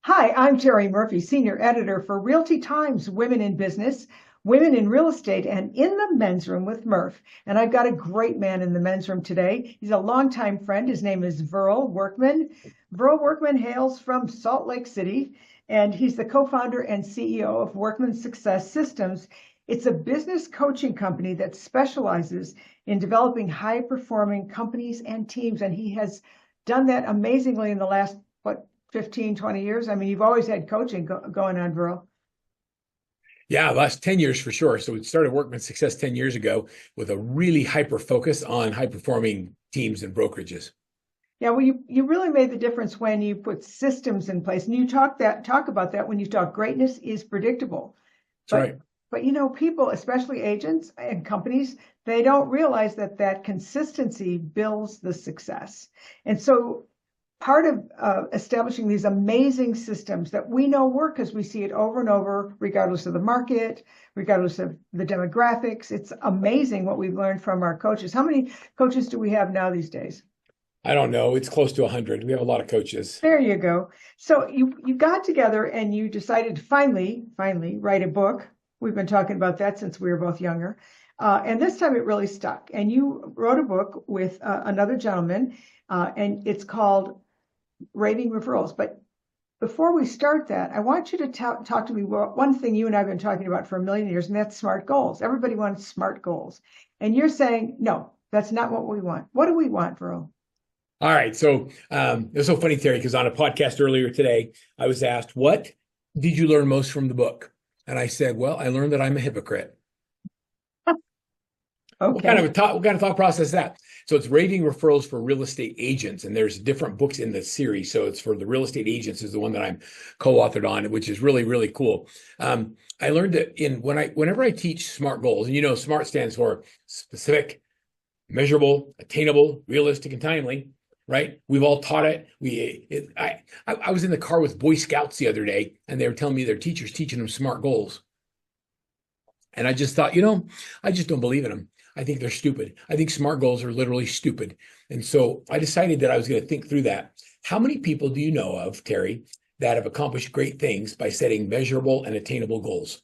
Hi, I'm Terri Murphy, Senior Editor for Realty Times Women in Business, Women in Real Estate, and in the men's room with Murph. And I've got a great man in the men's room today. He's a longtime friend. His name is Verl Workman. Verl Workman hails from Salt Lake City, and he's the co-founder and CEO of Workman Success Systems. It's a business coaching company that specializes in developing high-performing companies and teams, and he has done that amazingly in the last, 15, 20 years? I mean, you've always had coaching going on, Verl. Yeah, last 10 years for sure. So we started Workman Success 10 years ago with a really hyper focus on high performing teams and brokerages. Yeah, well, you really made the difference when you put systems in place. And you talk about that when you talk greatness is predictable. That's But right. people, especially agents and companies, they don't realize that consistency builds the success. And so part of establishing these amazing systems that we know work because we see it over and over, regardless of the market, regardless of the demographics. It's amazing what we've learned from our coaches. How many coaches do we have now these days? I don't know. It's close to 100. We have a lot of coaches. There you go. So you got together and you decided to finally write a book. We've been talking about that since we were both younger. And this time it really stuck. And you wrote a book with another gentleman, and it's called Raving Referrals. But before we start that, I want you to talk to me about one thing you and I have been talking about for a million years, and that's smart goals. Everybody wants smart goals. And you're saying, no, that's not what we want. What do we want, Verl? All right. So it was so funny, Terry, because on a podcast earlier today, I was asked, what did you learn most from the book? And I said, well, I learned that I'm a hypocrite. Okay. What kind of thought process is that? So it's raving referrals for real estate agents, and there's different books in the series. So it's for the real estate agents is the one that I'm co-authored on, which is really really cool. I learned that whenever I teach SMART goals, and SMART stands for specific, measurable, attainable, realistic, and timely. Right? We've all taught it. I was in the car with Boy Scouts the other day, and they were telling me their teachers teaching them SMART goals, and I just thought, I just don't believe in them. I think they're stupid. I think SMART goals are literally stupid. And so I decided that I was going to think through that. How many people do you know of, Terry, that have accomplished great things by setting measurable and attainable goals?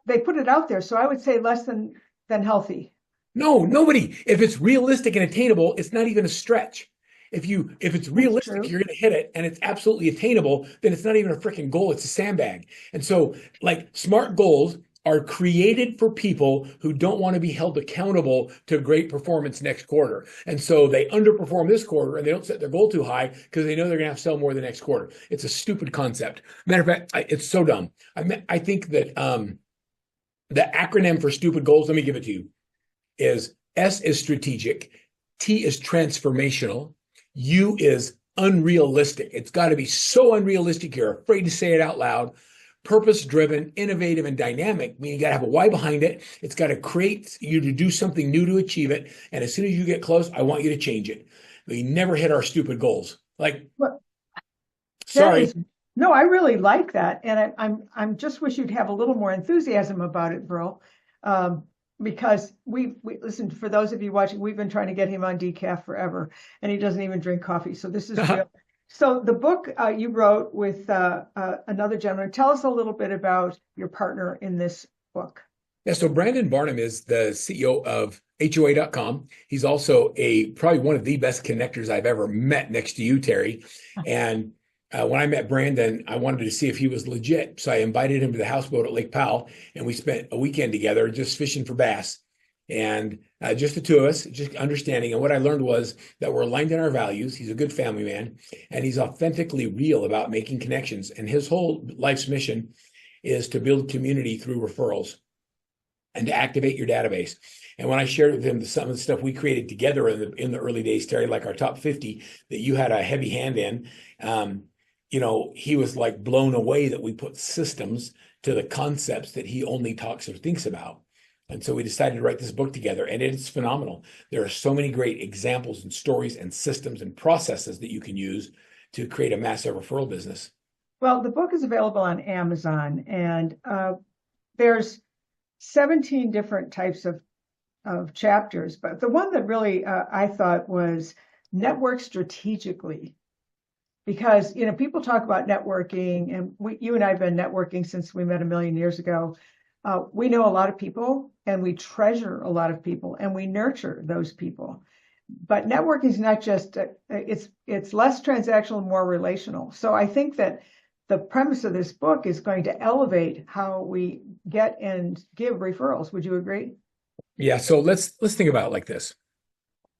They put it out there, so I would say less than healthy. No, nobody. If it's realistic and attainable, it's not even a stretch. If it's That's realistic, true. you're going to hit it, and it's absolutely attainable, then it's not even a freaking goal. It's a sandbag. And so, like SMART goals are created for people who don't want to be held accountable to great performance next quarter. And so they underperform this quarter and they don't set their goal too high because they know they're going to have to sell more the next quarter. It's a stupid concept. Matter of fact, it's so dumb. I think that the acronym for stupid goals, let me give it to you, is S is strategic, T is transformational, U is unrealistic. It's got to be so unrealistic you're afraid to say it out loud. Purpose driven, innovative, and dynamic, meaning you got to have a why behind it. It's got to create you to do something new to achieve it. And as soon as you get close, I want you to change it. We never hit our stupid goals. Like, But that sorry. is no, I really like that, and I'm just wish you'd have a little more enthusiasm about it, Verl, um, because we listen. For those of you watching, we've been trying to get him on decaf forever, and he doesn't even drink coffee. So this is real. So the book you wrote with another gentleman. Tell us a little bit about your partner in this book. Yeah, so Brandon Barnum is the CEO of HOA.com. He's also probably one of the best connectors I've ever met next to you, Terry. And when I met Brandon, I wanted to see if he was legit. So I invited him to the houseboat at Lake Powell, and we spent a weekend together just fishing for bass. And just the two of us, just understanding. And what I learned was that we're aligned in our values. He's a good family man, and he's authentically real about making connections. And his whole life's mission is to build community through referrals and to activate your database. And when I shared with him some of the stuff we created together in the early days, Terry, like our top 50 that you had a heavy hand in, he was like blown away that we put systems to the concepts that he only talks or thinks about. And so we decided to write this book together, and it's phenomenal. There are so many great examples and stories and systems and processes that you can use to create a massive referral business. Well, the book is available on Amazon, and there's 17 different types of chapters, but the one that really I thought was network strategically. because people talk about networking, and you and I have been networking since we met a million years ago. We know a lot of people, and we treasure a lot of people, and we nurture those people. But networking is not just it's less transactional, more relational. So I think that the premise of this book is going to elevate how we get and give referrals. Would you agree? Yeah. So let's think about it like this.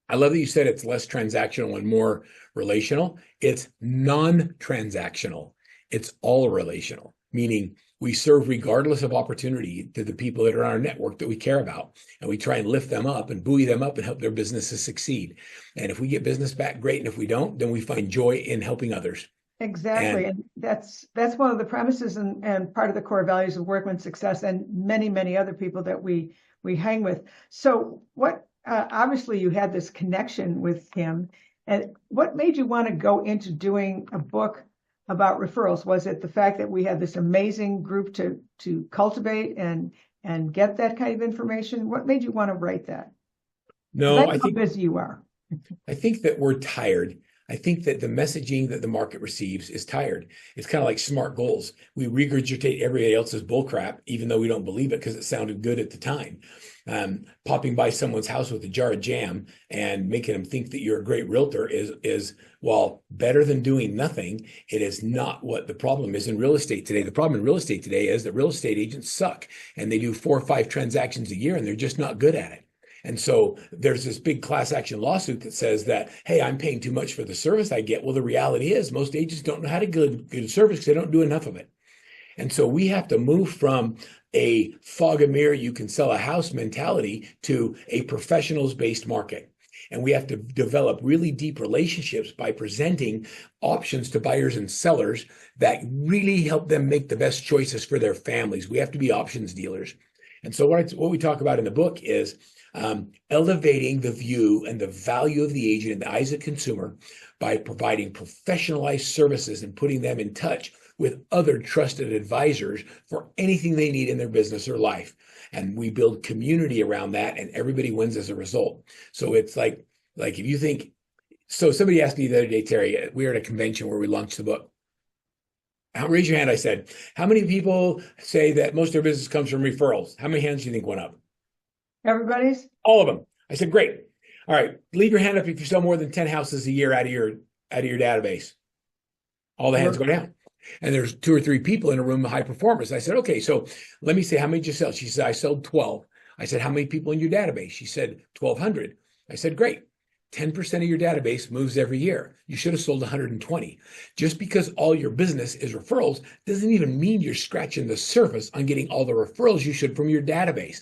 I love that you said it's less transactional and more relational. It's non-transactional. It's all relational, meaning we serve regardless of opportunity to the people that are on our network that we care about. And we try and lift them up and buoy them up and help their businesses succeed. And if we get business back, great. And if we don't, then we find joy in helping others. Exactly. And And that's one of the premises and part of the core values of Workman Success and many, many other people that we hang with. So what obviously you had this connection with him. And what made you want to go into doing a book about referrals? Was it the fact that we had this amazing group to cultivate and get that kind of information? What made you want to write that? Because I no, know how busy you are. I think that we're tired. I think that the messaging that the market receives is tired. It's kind of like smart goals. We regurgitate everybody else's bullcrap, even though we don't believe it because it sounded good at the time. Popping by someone's house with a jar of jam and making them think that you're a great realtor is while better than doing nothing, it is not what the problem is in real estate today. The problem in real estate today is that real estate agents suck and they do 4 or 5 transactions a year and they're just not good at it. And so there's this big class action lawsuit that says that, hey, I'm paying too much for the service I get. Well, the reality is most agents don't know how to give good service because they don't do enough of it. And so we have to move from a fog a mirror, you can sell a house mentality to a professionals based market. And we have to develop really deep relationships by presenting options to buyers and sellers that really help them make the best choices for their families. We have to be options dealers. And so what we talk about in the book is elevating the view and the value of the agent in the eyes of the consumer by providing professionalized services and putting them in touch with other trusted advisors for anything they need in their business or life. And we build community around that, and everybody wins as a result. So it's like if you think, so somebody asked me the other day, Terri, we were at a convention where we launched the book. Raise your hand. I said, how many people say that most of their business comes from referrals? How many hands do you think went up? Everybody's? All of them. I said, great. All right. Leave your hand up if you sell more than 10 houses a year out of your database. All the hands go down. And there's 2 or 3 people in a room of high performers. I said, okay, so let me say, how many did you sell? She said, I sold 12. I said, how many people in your database? She said, 1,200. I said, great. 10% of your database moves every year. You should have sold 120. Just because all your business is referrals doesn't even mean you're scratching the surface on getting all the referrals you should from your database.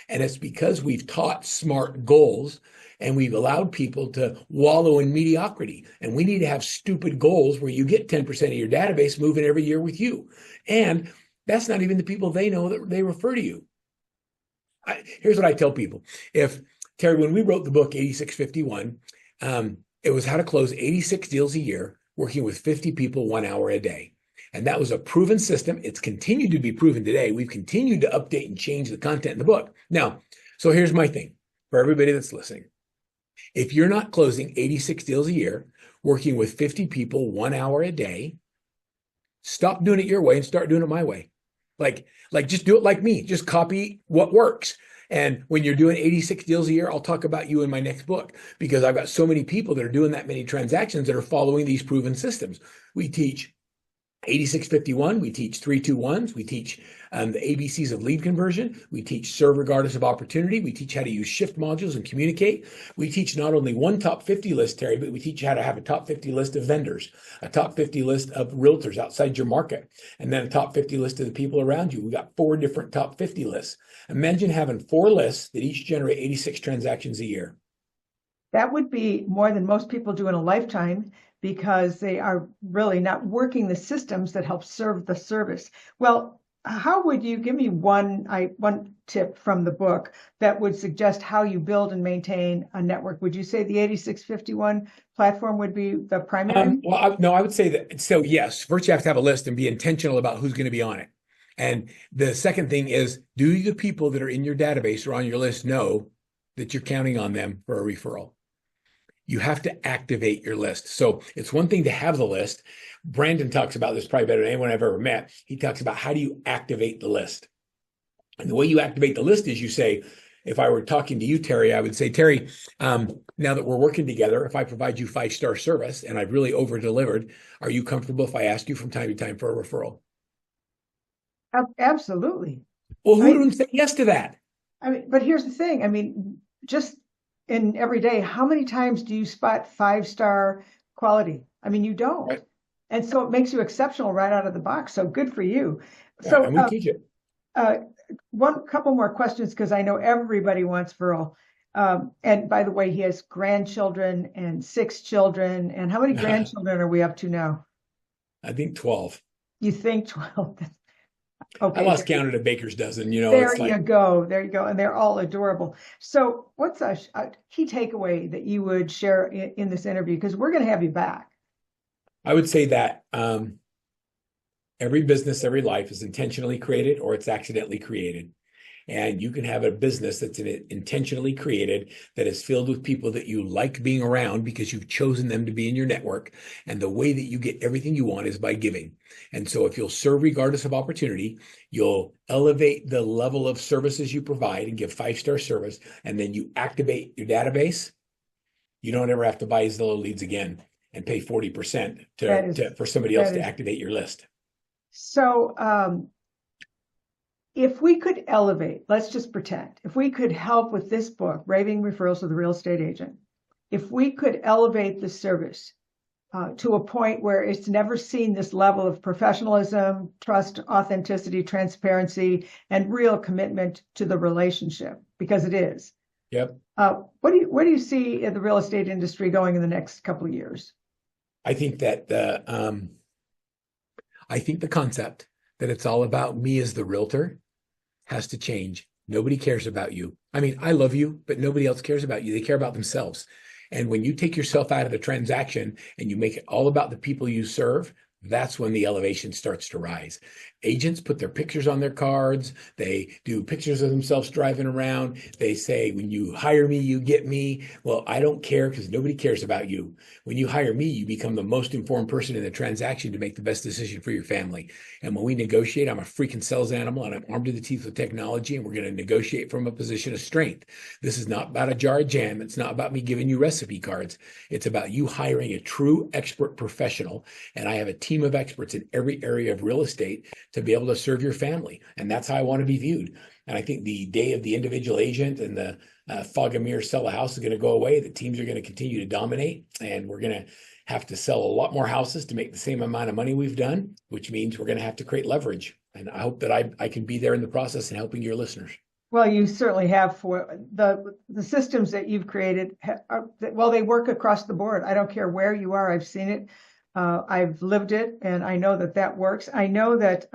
And it's because we've taught smart goals and we've allowed people to wallow in mediocrity. And we need to have stupid goals where you get 10% of your database moving every year with you. And that's not even the people they know that they refer to you. Here's what I tell people. Terri, when we wrote the book 8651, it was how to close 86 deals a year, working with 50 people 1 hour a day. And that was a proven system. It's continued to be proven today. We've continued to update and change the content in the book. Now, so here's my thing for everybody that's listening. If you're not closing 86 deals a year, working with 50 people 1 hour a day, stop doing it your way and start doing it my way. Like just do it like me. Just copy what works. And when you're doing 86 deals a year, I'll talk about you in my next book because I've got so many people that are doing that many transactions that are following these proven systems. We teach 8651, we teach 321s, we teach the ABCs of lead conversion, we teach serve regardless of opportunity, we teach how to use shift modules and communicate. We teach not only one top 50 list, Terri, but we teach you how to have a top 50 list of vendors, a top 50 list of realtors outside your market, and then a top 50 list of the people around you. We got 4 different top 50 lists. Imagine having 4 lists that each generate 86 transactions a year. That would be more than most people do in a lifetime because they are really not working the systems that help serve the service. Well, how would you give me one tip from the book that would suggest how you build and maintain a network? Would you say the 8651 platform would be the primary? I would say that. So yes, first you have to have a list and be intentional about who's going to be on it. And the second thing is, do the people that are in your database or on your list know that you're counting on them for a referral? You have to activate your list. So it's one thing to have the list. Brandon talks about this probably better than anyone I've ever met. He talks about how do you activate the list? And the way you activate the list is you say, if I were talking to you, Terri, I would say, Terri, now that we're working together, if I provide you 5-star service and I've really over delivered, are you comfortable if I ask you from time to time for a referral? Absolutely. Well, I who mean, wouldn't say yes to that? but here's the thing. I mean, just in every day, how many times do you spot 5-star quality? I mean, you don't. Right. And so it makes you exceptional right out of the box. So good for you. Yeah, So and we teach it. uh, one couple more questions because I know everybody wants Verl. And by the way, he has grandchildren and 6 children. And how many grandchildren are we up to now? I think 12. You think 12? I Okay, lost count at a baker's dozen. there It's you like, go. There you go. And they're all adorable. So, what's a key takeaway that you would share in this interview? Because we're going to have you back. I would say that every business, every life is intentionally created or it's accidentally created. And you can have a business that's intentionally created that is filled with people that you like being around because you've chosen them to be in your network. And the way that you get everything you want is by giving. And so if you'll serve regardless of opportunity, you'll elevate the level of services you provide and give 5-star service. And then you activate your database. You don't ever have to buy Zillow leads again and pay 40% for somebody else That to is activate your list. so. If we could elevate, let's just pretend, if we could help with this book, Raving Referrals to the Real Estate Agent, if we could elevate the service to a point where it's never seen this level of professionalism, trust, authenticity, transparency, and real commitment to the relationship, because it is. Yep. Where do you see the real estate industry going in the next couple of years? I think that I think the concept that it's all about me as the realtor has to change. Nobody cares about you. I mean, I love you, but nobody else cares about you. They care about themselves. And when you take yourself out of the transaction and you make it all about the people you serve, that's when the elevation starts to rise. Agents put their pictures on their cards. They do pictures of themselves driving around. They say, when you hire me, you get me. Well, I don't care because nobody cares about you. When you hire me, you become the most informed person in the transaction to make the best decision for your family. And when we negotiate, I'm a freaking sales animal and I'm armed to the teeth with technology, and we're going to negotiate from a position of strength. This is not about a jar of jam. It's not about me giving you recipe cards. It's about you hiring a true expert professional. And I have a team of experts in every area of real estate to be able to serve your family. And that's how I want to be viewed. And I think the day of the individual agent and the fog and mirror sell a house is going to go away. The teams are going to continue to dominate, and we're going to have to sell a lot more houses to make the same amount of money we've done, which means we're going to have to create leverage. And I hope that I can be there in the process and helping your listeners. Well, you certainly have. For the systems that you've created, well, they work across the board. I don't care where you are. I've seen it. I've lived it, and I know that works. I know that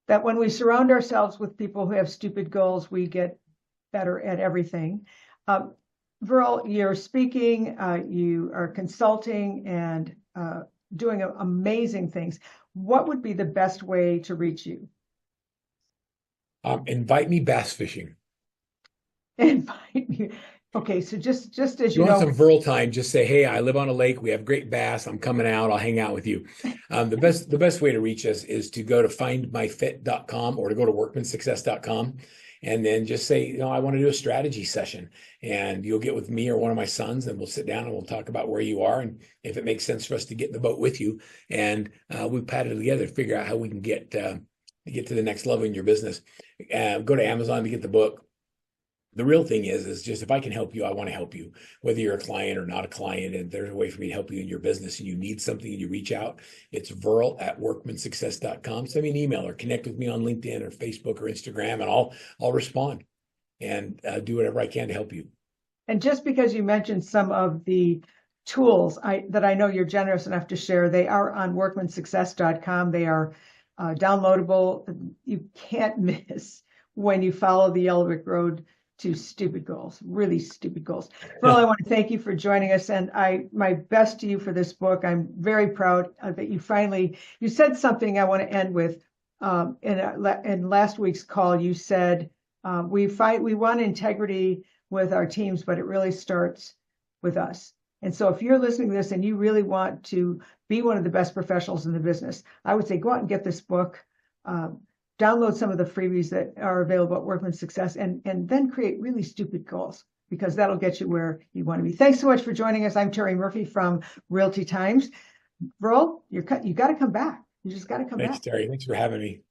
that when we surround ourselves with people who have stupid goals, we get better at everything. Verl, you're speaking, you are consulting, and doing amazing things. What would be the best way to reach you? Invite me bass fishing. Invite me. Okay, so just as You you want know, some Verl time, just say, hey, I live on a lake. We have great bass. I'm coming out. I'll hang out with you. The best way to reach us is to go to findmyfit.com or to go to workmansuccess.com. And then just say, I want to do a strategy session, and you'll get with me or one of my sons, and we'll sit down and we'll talk about where you are. And if it makes sense for us to get in the boat with you, and we pat it together, figure out how we can get to the next level in your business. Go to Amazon to get the book. The real thing is just, if I can help you, I want to help you, whether you're a client or not a client, and there's a way for me to help you in your business and you need something and you reach out. It's verl@workmansuccess.com. Send me an email or connect with me on LinkedIn or Facebook or Instagram, and I'll respond and do whatever I can to help you. And just because you mentioned some of the tools that I know you're generous enough to share, they are on workmansuccess.com. They are downloadable. You can't miss when you follow the Yellow Brick Road to stupid goals, really stupid goals. Well, I want to thank you for joining us, and my best to you for this book. I'm very proud that you said something I want to end with. In last week's call, you said we want integrity, with our teams, but it really starts with us. And so if you're listening to this and you really want to be one of the best professionals in the business, I would say go out and get this book, download some of the freebies that are available at Workman Success, and then create really stupid goals, because that'll get you where you want to be. Thanks so much for joining us. I'm Terri Murphy from Realty Times. Verl, you got to come back. You just got to come back. Thanks, Terri. Thanks for having me.